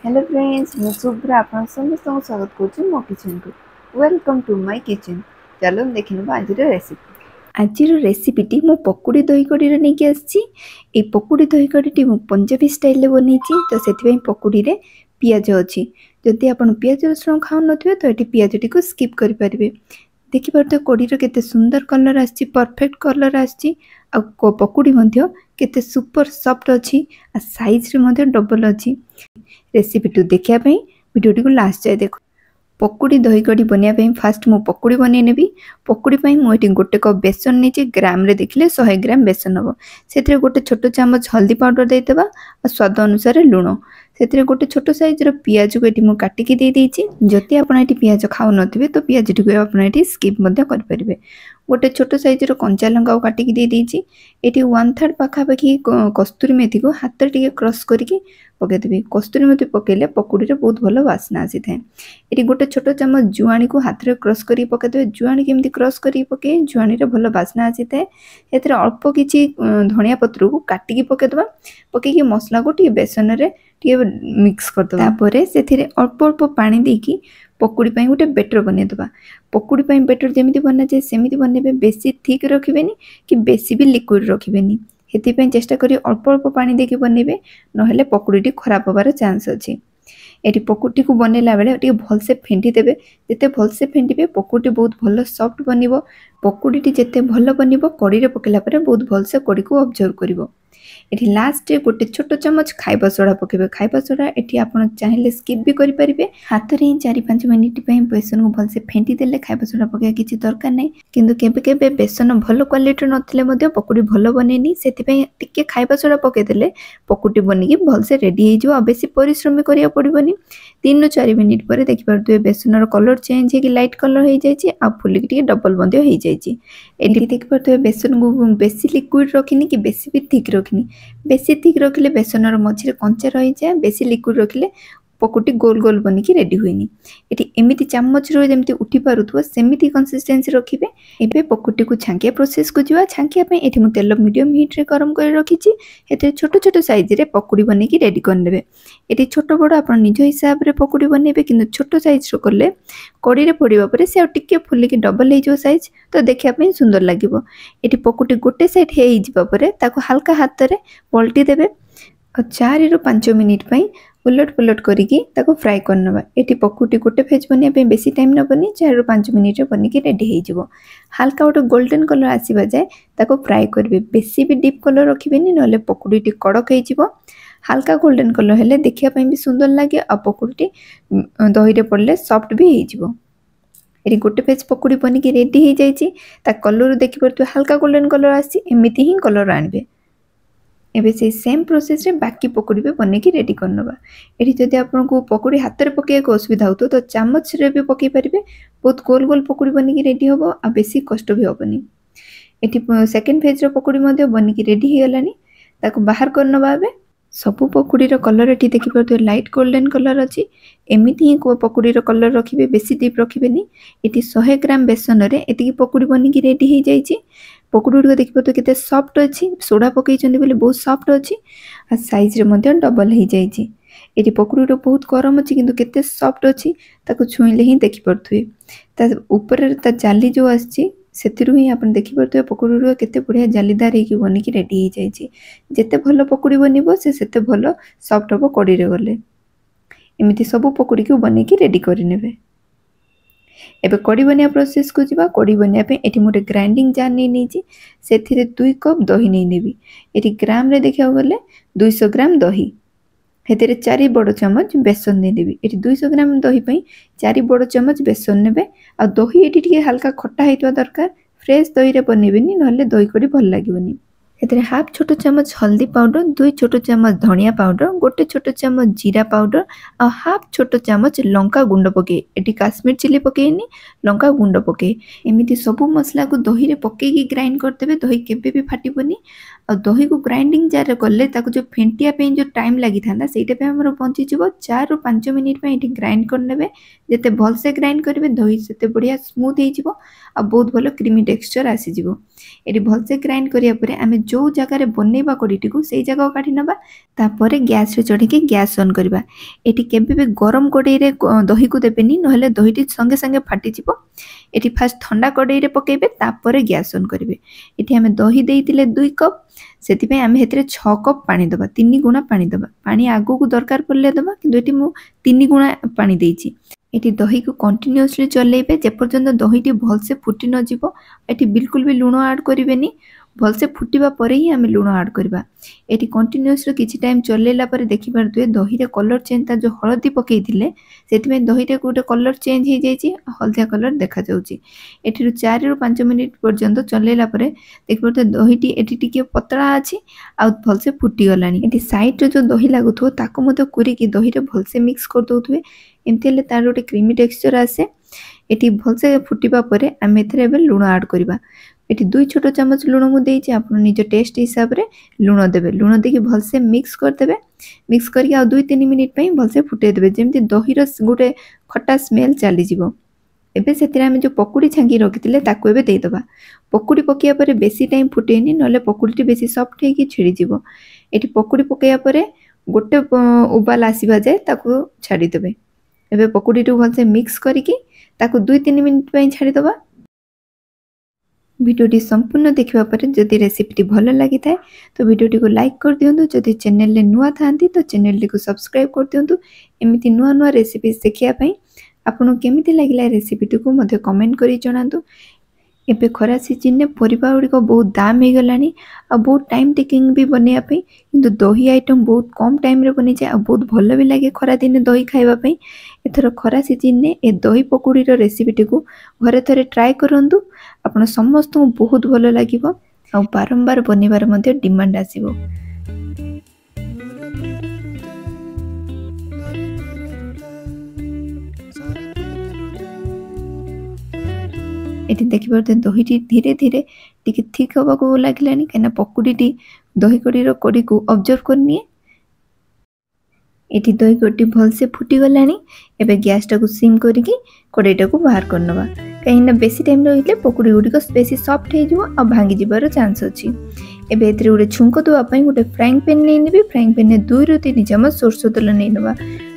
Hello friends मैं शुभ्रा आप समस्त स्वागत करुँ मो किचन को वेलकम टू माय किचन। चलो देखा आज रेसिपी। आज रेसिपीटी मो पकुड़ी दही कड़ी नहीं आसी। पकुड़ी दही कड़ी मु पंजाबी स्टाइल बनी तो से पकुड़ी रे पियाज अच्छी। जदि आप पियाज रसुण खाऊ न तो ये पियाजटी को स्किप करेंगे। देखिए कड़ीर केते सुंदर कलर आसी परफेक्ट कलर आसी पकुड़ी केते सुपर सॉफ्ट अच्छी साइज रे डबल अच्छी। रेसिपी टू देखा वीडियो को लास्ट जाए देख। पकुड़ी दही कड़ी बनवाई फास्ट मु पकुड़ी बनईनेबी। पकुड़ी मुझे गोटे कप बेसन नहीं ग्राम रे देखिले 100 ग्राम बेसन हम से गोटे छोट चामच हल्दी पाउडर देदेबा और स्वाद अनुसार लुण से गोटे छोट साइज पियाज को ये काटिकी देदेछि। जदि आप पियाज खाऊ न तो पियाज टी आप स्किप करेंगे। गोटे छोट साइज कंचा लंका काटिकी देदेछि। ये 1/3 पाखापाखि कस्तूरी मेथी को हाथ टे क्रश करके पकईदेवी। कस्तूरी मेथी पकईले पकुड़ी रे बहुत भल वासना आसी थाए। ये गोटे छोट चामच जुआणी को हाथ में क्रश कर पकईदे। जुआणी केमती क्रश कर पकई जुआणी रे भल वासना आसी थाए। एथरे अल्प किछि धनिया पत्र को काटिकी पकईदबा। पकईकी मसला को टी बेसन रे टी मिक्स करदबा। तापरे सेथिरे अल्प अल्प पानी देकी पकुड़ी पाई गोटे बेटर बनईदबा। पकुड़ी पाई बेटर जेमिति बना जाए सेमिति बनइबे। बेसी थिक रखिबेनी कि बेसी भी लिक्विड रखिबेनी। हेतिपई चेष्टा करी अल्प अल्प पानी देकी बनइबे नहेले पकुड़ीटी खराब होबार चांस अछि। ये पकुड़ी को बनैला बेले भलसे फेंटी देबे। जिते भलसे फेंटीबे पकुड़ी बहुत भल सॉफ्ट बनिबो। पकुड़ीटी जिते भल बनिबो कड़ी रे पकेला परे बहुत भलसे कड़ी को ऑब्जर्व करिवो। एठी लास्ट रे गोटे छोट चमच खाइबा सोडा पकेबे। खाइबा सोडा एठी आपण चाहिले स्किप भी करि परिबे। हाथ रे 4-5 मिनिट पई बेसन को भलसे फेंटी देले खाइबा सोडा पकेया किछि दरकार नै। किंतु केबे केबे बेसन भल क्वालिटी नथिले मध्ये पकुड़ी भल बनेनी सेति पई टिके खाइबा सोडा पके देले पकुड़ी बनिकी भलसे रेडी हे जो। बेसी परिश्रम करिया पड़िबनी। 3-4 मिनिट पर देखि पारतुए बेसनर कलर चेंज हेकी लाइट कलर हो जाइए आ फुलिक टिके डबल मध्ये हो जाइए। एटी देखि पारतुए बेसन को बेसी लिक्विड रखिनी कि बेसी भी थिक रखिनी। बेसी थिक रखिले बेसनर मझिरे कंचा रही जाए। बेसी लिक्विड रखिले पकुड़ी गोल गोल बनिकी रेडी हुएनी। ये एमती चामच रो जमती उठी पारुथबो सेमिति कंसिस्टेंसी रखिबे। एबे पकुड़ी को छांकिया प्रोसेस को जीवा। छांकिया पे एठी मु तेल मीडियम हीट रे गरम कर रखिछि। एते छोट छोट साइज रे पकुड़ी बनेकी रेडी करनेबे। एठी छोट बड़ आपण निज हिसाब रे पकुड़ी बनेबे किंतु छोट साइज रो करले कड़ी रे पड़िबा परे से टिके फुलिकी डबल हे जो साइज तो देखिया पे सुंदर लागिबो। एठी पकुड़ी गोटे साइड हे जिबा परे ताको हल्का हाथ रे पलटी देबे और 4-5 मिनिट पई उलट पुलट करिकी ताको फ्राई करनबा। एठी पकुड़ी गोटे फेज बनिया पे बेसी टाइम नबनी 4-5 मिनिट रे बनिकी रेडी हे जिवो। हल्का गोटे गोल्डन कलर आसीबा जाय ताको फ्राई करबे। बेसी भी डीप कलर रखिबेनी नले पकुड़ी टी कड़क हे जिवो। हल्का गोल्डन कलर हेले देखिया पे भी सुंदर लागे आ पकुड़ी दही रे पड़ले सॉफ्ट भी हे जिवो। एटी गोटे पेज पकुड़ी बनिकी रेडी हे जाइछि। ता कलर देखि परतु हल्का गोल्डन कलर आसी एमिति ही कलर आनबे। एबे से सेम प्रोसेस रे बाकी पकुड़ी भी बनेकी रेडी करनबा। एठी जदि आपनको पकुड़ी हाथ रे पके को असुविधा होतो तो चामच रे भी पके परिबे। बहुत गोल गोल पकुड़ी बनेकी रेडी होबो आ बेसी कष्ट भी होबनी। एठी सेकंड फेज रो पकुड़ी मध्ये बनेकी रेडी हे गलानी। ताको बाहर करनबा। एबे सबु पकुड़ी रो कलर एठी देखि परतु लाइट गोल्डन कलर अछि। एमिति ही को पकुड़ी रो कलर रखिबे बेसी डीप रखिबेनी। एठी 100 ग्राम बेसन रे एतिकी पकुड़ी बनिकी रेडी हे जाइछि। पकुड़ी को देखि परतु केते सॉफ्ट अछि। सोडा पकई चंदी बोले बहुत सॉफ्ट अछि आ साइज रे मध्ये डबल हे जाइछि। एठी पकुड़ी रो बहुत गरम अछि किंतु केते सॉफ्ट अछि ताको छुइले ही देखि परथुए। ता ऊपर ता जाली जो आछि सेतिरु ही आपण देखि परथुए पकुड़ी रो केते बढ़िया जालीदार हेकी बनिकी रेडी हे जाइछि। जेते भलो पकुड़ी बनिबो से सेते भलो सॉफ्ट होबो कड़ी रे गले। एमिति सब पकुड़ी को बनेकी रेडी करि नेबे। एबे कड़ी बनिया प्रोसेस को जीवा। कड़ी बनिया पे एठी मोटे ग्राइंडिंग जार नै नेछि सेथिरे 2 कप दही नै नेबी। एठी ग्राम रे देखिया गले 200 ग्राम दही। हेतिरे 4 बड़ चमच बेसन नै देबी। एठी 200 ग्राम दही पई 4 बड़ चमच बेसन नेबे आ दही एठी टिके हल्का खट्टा हेतवा दरकार। फ्रेश दही रे बनेबेनी नहले दही कड़ी भल लागिबोनी। एथिरे हाफ छोट चमच हल्दी पाउडर 2 छोट चमच धनिया पाउडर गोटे छोट चमच जीरा पाउडर आ हाफ छोट चमच लंका गुंड पके। एटी काश्मीर चिली पकेनी लंका गुंड पके। एमिति सबु मसला को दही रे पकेकी ग्राइंड करदेबे। दही केबे भी फाटिबोनी आ दही को ग्राइंडिंग जार कले जो फेंटिया जो टाइम लगी था से आमर बंची 4 ରୁ 5 मिनिट ये ग्राइंड करने जिते भलसे ग्राइंड करेंगे दही से बढ़िया स्मूथ हो बहुत भल क्रीमी टेक्सचर आसीज ये भलसे ग्राइंड कराया आम जो जगार बनइबा कड़ीटी को से जगह काढ़ी नवा तापर गैस रे चढ़ी गैस ऑन करवा एटी केबे भी गरम कड़ई रे दही को देबेनी नहले दहीटी संगे संगे फाटी जिवो एटी फास्ट ठंडा कड़ई रे पकेबे तापर गैस ऑन करेंगे एटी आम दही देइतिले 2 कप से आम हेतरे 6 कप पानी दबा 3 गुणा पानी दबा पानी आगो को दरकार पड़ले दबा किंतु एटी मु 3 गुणा पानी देइची एटी दही को कंटिन्यूअसली चलेबे जेपर्यंत दहीटी भलसे फुटी न जीवो एटी बिल्कुल भी लूण ऐड करिवेनी भलसे फुटिबा परे ही आम लूण ऐड करबा एटी कंटिन्यूअसली किछि टाइम चलेला परे देखि पारथुए दही रे कलर चेंज ता जो हळदी पकेइथिले सेतिमे दही रे गोटे कलर चेंज हो जाइछि हलदिया कलर देखा जाउछि एठी 4 ରୁ 5 मिनिट पर्यंत चलेला परे देखि पारथुए दहीटी एठी टिके पतला अछि आ भलसे फुटी गलानी एठी साइड रे जो दही लागुथो ताको मते कुरी की दही रे भलसे मिक्स कर दोथुए एमती हेले तार गोटे क्रीमी टेक्सचर आसे एठी भलसे फुटिबा परे आम एथरे एबे लूण ऐड करबा एठी 2 छोट चम्मच लूण मु देइछि आपण निज टेस्ट हिसाब रे लूण देबे लूण देके भलसे मिक्स कर देबे मिक्स करके आ 2-3 मिनिट पई भलसे फुटे देबे जेमति दही रो गोटे खट्टा स्मेल चली जिवो एबे सेतिरा हम जो पकुड़ी छांगी रखिथिले ताको एबे देइ दबा पकुड़ी पकिया परे बेसी टाइम फुटेनी नले पकुड़ीटी बेसी सॉफ्ट हेकी छिड़ी जिवो एठी पकुड़ी पकिया परे गोटे उबाल आसीबा जाय ताको छाडी देबे एबे पकुड़ी टू भलसे मिक्स करिकी ताको 2-3 मिनिट पई छाडी दबा वीडियोटी संपूर्ण देखिबा परे जदि रेसिपीटी भल लगी थाए तो वीडियोटी को लाइक कर दियंतु जदि चैनल ले नुआ थांती तो चैनल को सब्सक्राइब कर दियंतु एमिति नुआ नुआ रेसिपी देखिया पई आपन केमिति लागिला रेसिपीटी को मध्य कमेंट करी जणांतु एबे खरा सीजन ने परिबा गुडी को बहुत दाम हे गलानी आ बहुत टाइम टेकिंग भी बनेया पई किंतु दही आइटम बहुत कम टाइम रे बनि जाय आ बहुत भल भी लागे खरा दिन दही खाइबा पई एथरो खरा सीजन ने ए दही पकोड़ी रो रेसिपीटी को घरे थरे ट्राई करंतु आपण समस्त बहुत भल लागिवो आ बारंबार बनेबार मध्ये डिमांड आसीबो एटी देखि परते दहीटी धीरे धीरे टिके ठीक हवा को लागलानी केना पकुड़ीटी दही कड़ी रो कड़ी को ऑब्जर्व करनी एटी दही कड़ी भलसे फुटी गलानी एबे गैस टा को सिम करिकी कड़ाईटा को बाहर करनवा कहीं बेसी टाइम रहिले पकुड़ी गुडी को बेसी सॉफ्ट हे जिवो आ भांगी जिबार चांस अछि एबे एतरे गोटे छुंको दवा पई गोटे फ्राइंग पैन नै नेबे फ्राइंग पैन ने 2 ରୁ 3 चम्मच सोरसो तेल नै नवा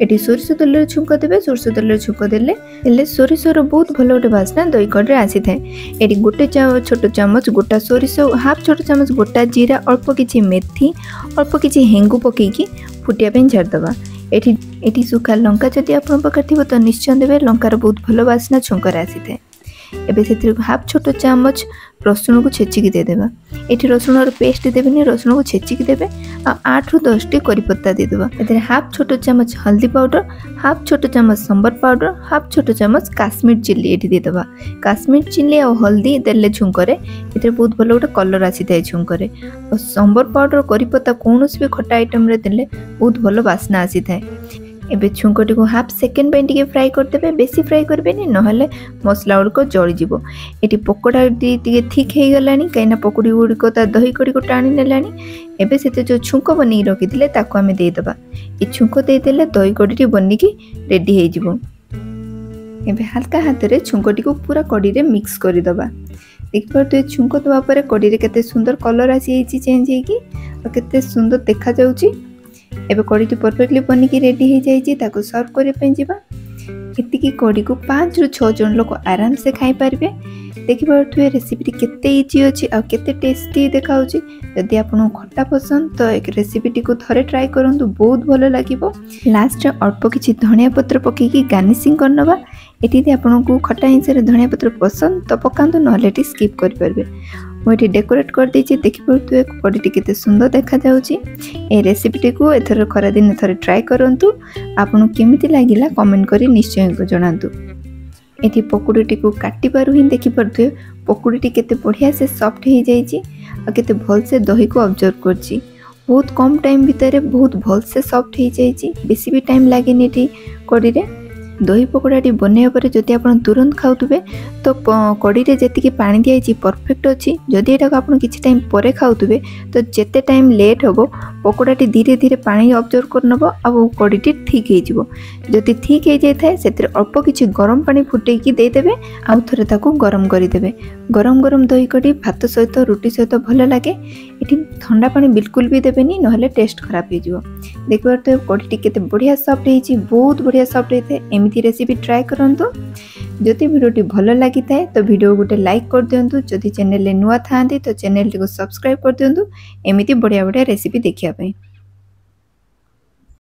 एटी सोरसो तेल रे छुंको देबे सोरसो तेल रे छुंको देले हेले सोरिसो रो बहुत भलो गोटे वासना दही कड़े आसी थाए एटी गोटे छोट चम्मच गोटा सोरिसो हाफ छोट चम्मच गोटा जीरा अल्प किछि मेथी अल्प किछि हेंगु पकेकी फुटिया पेन छाड़ दबा एटी सुखा लंका जदि आपन पकर थिबो तो निश्चय देबे लंकार बहुत भलो वासना छुंकर आसी थाए एबे सेतिर हाफ छोट चम्मच रसुण को छेचिकी दे देबा एठी रसुण रो पेस्ट देबेनी रसुण को छेचिकी देबे आ 8 ରୁ 10 टी करी पत्ता दे देबा एतिर हाफ छोट चम्मच हल्दी पाउडर हाफ छोट चम्मच सांबर पाउडर हाफ छोट चम्मच काश्मीर चिल्ली एठी दे देबा काश्मीर चिल्ली आ हल्दी देले छुंकरे एतिर बहुत भलो गोटे कलर आसी थाए छुंकरे और सांबर पाउडर करी पत्ता कोनोस भी खट्टा आइटम रे देले बहुत भलो वासना आसी थाए एबे छुंकटी को हाफ सेकेंड पे टिके फ्राई कर देबे बेसी फ्राई करबेनी नहले मसला उड़को जळी जिवो एटी पकोड़ा टिके ठीक हे गलानी काइना पकोड़ी उड़को ता दही कड़ी को टाणी नेलानी एबे सेते जो छुंको बनी रखिथिले ताको हमें दे दबा ए छुंको दे देले दही कड़ी बनी की रेडी हे जिवो एबे हल्का हाथ रे छुंकोटी को पूरा कड़ी रे मिक्स करि दबा देख पर तो छुंको दबा परे कड़ी रे केते सुंदर कलर आसी हेची चेंज हेकी और केते सुंदर देखा जाउची एबे कड़ी परफेक्टली बनी की रेडी हो जाइए ताको सर्व करे पे जीवा एतिकी कड़ी को 5 ରୁ 6 जन लोक आराम से खाई पारबे देखि पारथुए रेसिपी केते इजी अछि आ केते टेस्टी देखाउची यदि आपन खट्टा पसंद तो एक रेसिपी को थरे ट्राई करंतु बहुत भलो लागिवो लास्ट रे अल्प किछि धनिया पत्र पकी की गार्निशिंग करनबा एटी दे आपन को खट्टा हिंस रे धनिया पत्र पसंद तो पकांतु नहले टी स्किप कर परबे मोटी डेकोरेट कर देछि देखि परथुए कड़ी केते सुंदर देखा जाउची ए रेसिपी को एथर खरा दिन थरे ट्राई करंतु आपन केमिति लागिला कमेंट करी निश्चय जणांतु एठी पकुड़ी को काटी पारु ही देखि परथुए पकुड़ी केते बढ़िया से सॉफ्ट हो जाइछि आ केते भल से दही को ऑब्जर्व करछि बहुत कम टाइम भितर बहुत भल से सॉफ्ट हो जाइछि बेसी भी टाइम लागेनी एठी कड़ी रे दही पकोड़ाटी बनैया पर जदि आप तुरंत खाऊे तो कड़ी रे जी पानी दिखाई परफेक्ट अच्छी। जदि यहाँ आप किसी टाइम पर खाऊे तो जिते टाइम लेट हम पकोड़ाटी धीरे धीरे पानी अब्जर्व कर नब आ कड़ीटी ठीक हो जदि ठीक हो जाए से अल्प किसी गरम पानी फुटेकी देदेवे आउ थे गरम करदे। गरम गरम दही कड़ी भात सहित रुटी सहित भल लगे। ये ठंडा पानी बिल्कुल भी देवेनि ना टेस्ट खराब हो। देखिए तो कड़ी केते बढ़िया सॉफ्ट होती बहुत बढ़िया सॉफ्ट होता है। एमती रेसिपी ट्राए करंतु। जदि वीडियोटी भल लगी थाए तो वीडियो गोटे लाइक कर दिंतु। जदि चैनल नुआ था तो चैनल को सब्सक्राइब कर दिंतु एमती बढ़िया बढ़िया रेसिपी देखिए।